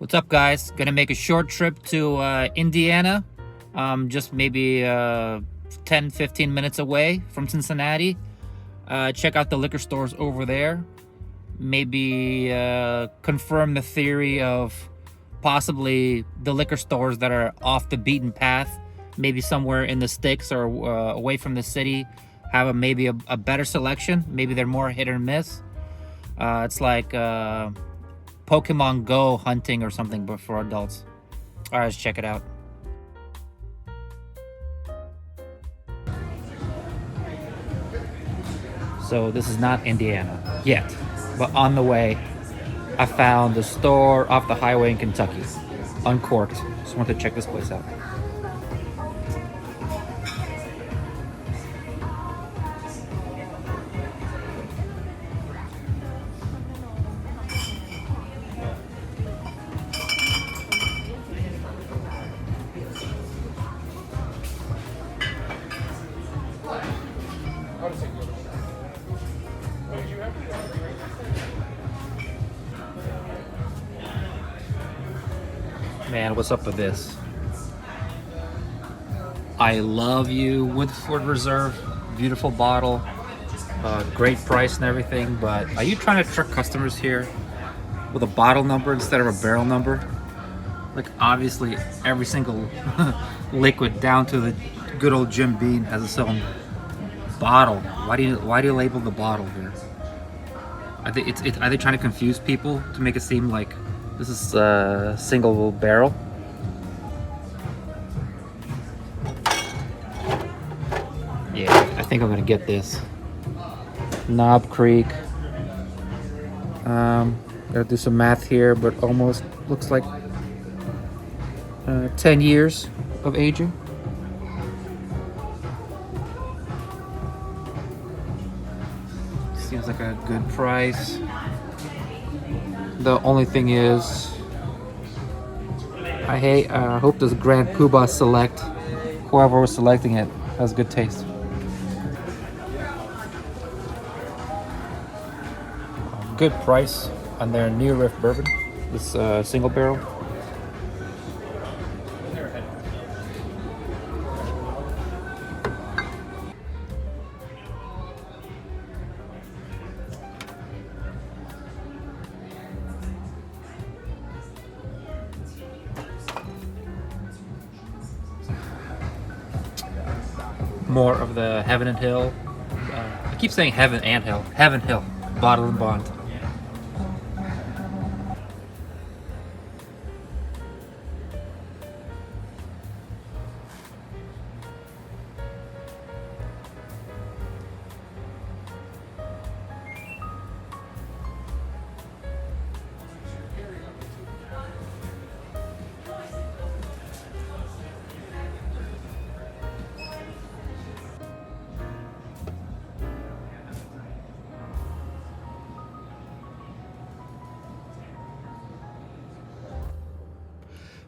What's up, guys? Gonna make a short trip to Indiana. Just maybe 10-15 minutes away from Cincinnati. Check out the liquor stores over there. Maybe confirm the theory of possibly the liquor stores that are off the beaten path, maybe somewhere in the sticks or away from the city, have maybe a better selection. Maybe they're more hit or miss. It's like Pokemon Go hunting or something, but for adults. All right, let's check it out. So this is not Indiana yet, but on the way, I found the store off the highway in Kentucky, uncorked. Just wanted to check this place out. Man, what's up with this? I love you, Woodford Reserve. Beautiful bottle, great price and everything, but are you trying to trick customers here with a bottle number instead of a barrel number? Like, obviously every single liquid down to the good old Jim Beam has its own bottle. Why do you label the bottle here? Are they trying to confuse people to make it seem like this is a single barrel? Yeah, I think I'm gonna get this. Knob Creek. Gotta do some math here, but almost looks like 10 years of aging. Seems like a good price. The only thing is, I hope this Grand Poobah Select, whoever was selecting it, has good taste. Good price on their New Riff Bourbon, this single barrel. More of the Heaven and Hill. I keep saying Heaven and Hill. Heaven Hill, Bottle and Bond.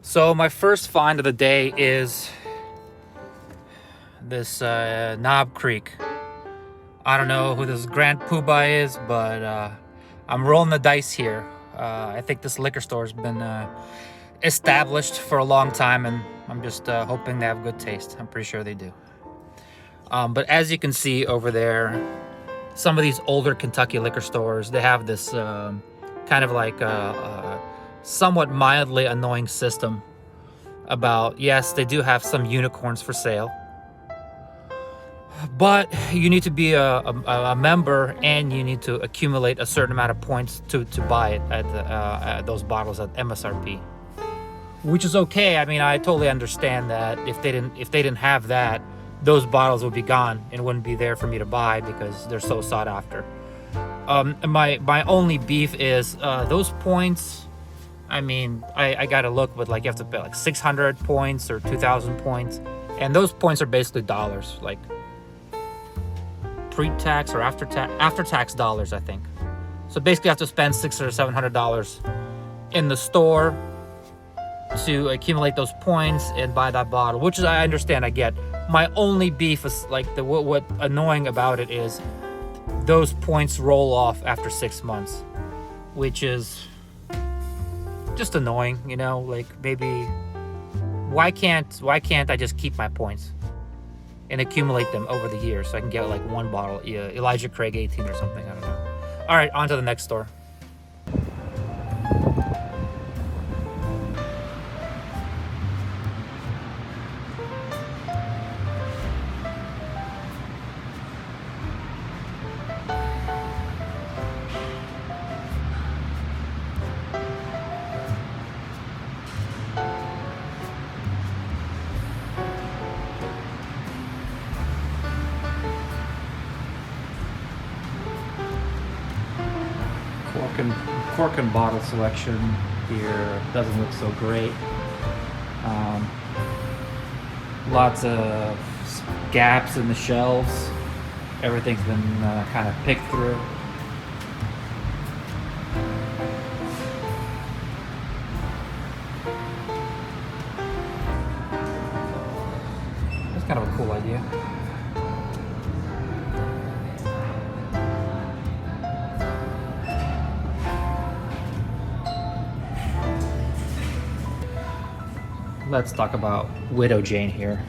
So my first find of the day is this Knob Creek. I don't know who this Grand Poobah is, but I'm rolling the dice here. I think this liquor store has been established for a long time, and I'm just hoping they have good taste. I'm pretty sure they do. But as you can see over there, some of these older Kentucky liquor stores, they have this kind of like somewhat mildly annoying system about, yes, they do have some unicorns for sale, but you need to be a member and you need to accumulate a certain amount of points to buy it at those bottles at MSRP, which is okay. I mean, I totally understand that if they didn't have that, those bottles would be gone and wouldn't be there for me to buy because they're so sought after. My only beef is those points. I mean, I gotta look, but like you have to pay like 600 points or 2,000 points, and those points are basically dollars, like pre-tax or after-tax dollars, I think. So basically, you have to spend $600 or $700 in the store to accumulate those points and buy that bottle, which is, I understand, I get. My only beef is like what annoying about it is those points roll off after 6 months, which is just annoying, you know, like maybe why can't I just keep my points and accumulate them over the years so I can get like one bottle, Elijah Craig 18 or something, I don't know. All right, on to the next store. Cork and bottle selection here doesn't look so great. Lots of gaps in the shelves. Everything's been kind of picked through. That's kind of a cool idea. Let's talk about Widow Jane here.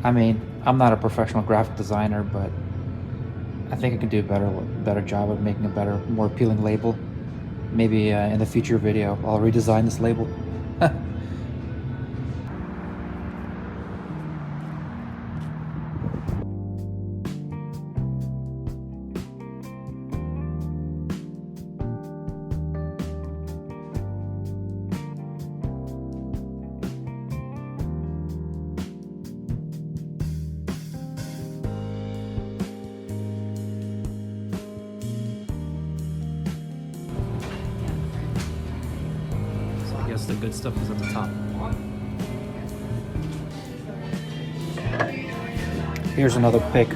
I mean, I'm not a professional graphic designer, but I think I can do a better job of making a better, more appealing label. Maybe in the future video, I'll redesign this label. The good stuff is at the top. Here's another pick.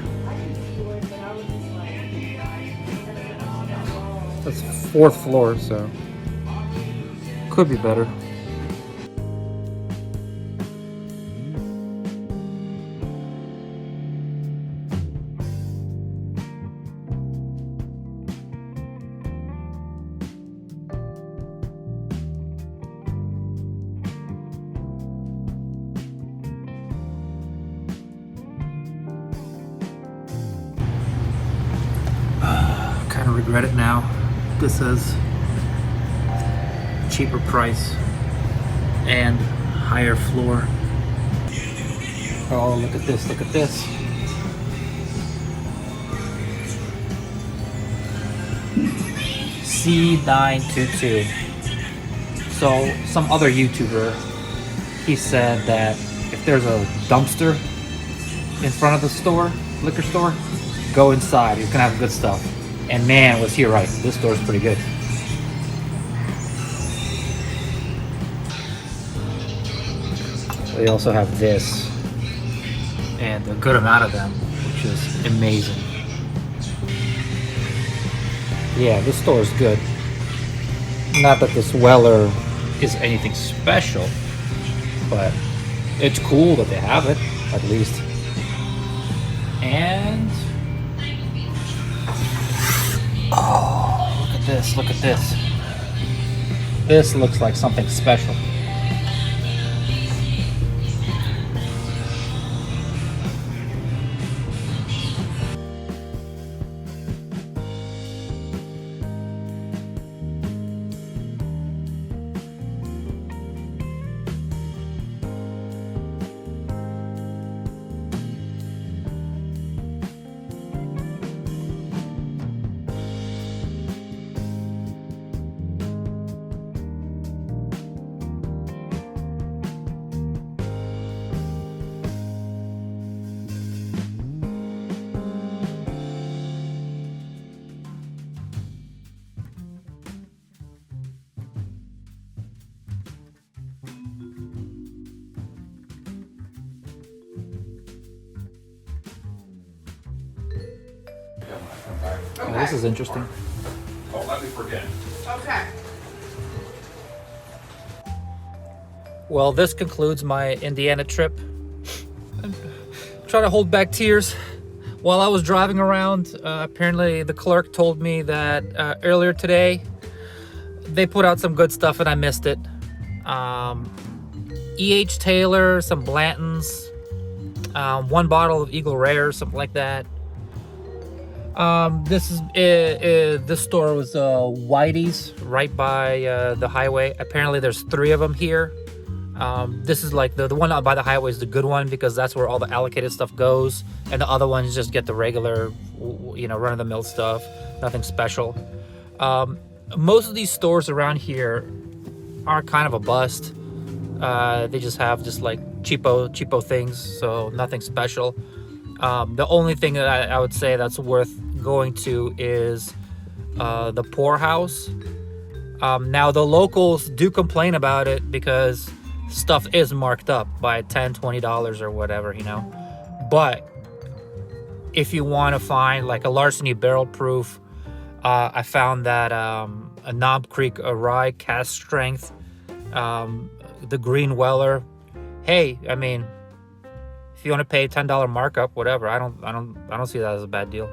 That's 4th floor, so could be better. Kind of regret it now. This says cheaper price and higher floor. Oh, look at this, look at this. C922. So some other YouTuber, he said that if there's a dumpster in front of the store, liquor store, go inside, he's gonna have good stuff. And man, was he right. This store's pretty good. They also have this, and a good amount of them, which is amazing. Yeah, this store is good. Not that this Weller is anything special, but it's cool that they have it, at least. And oh, look at this, look at this. This looks like something special. Oh, this is interesting. Oh, let me forget. Okay. Well, this concludes my Indiana trip. I'm trying to hold back tears. While I was driving around, apparently the clerk told me that earlier today, they put out some good stuff and I missed it. E.H. Taylor, some Blantons, 1 bottle of Eagle Rare, something like that. This store was Whitey's right by the highway. Apparently there's 3 of them here. This is like the one out by the highway is the good one because that's where all the allocated stuff goes, and the other ones just get the regular, run-of-the-mill stuff, nothing special. Most of these stores around here are kind of a bust. They just have like cheapo things, so nothing special. The only thing that I would say that's worth going to is the Poorhouse. Now the locals do complain about it because stuff is marked up by $10-20 or whatever, but if you want to find like a Larceny barrel proof, I found that a Knob Creek rye cask strength, the Green Weller. Hey, I mean, if you want to pay $10 markup, whatever, I don't see that as a bad deal.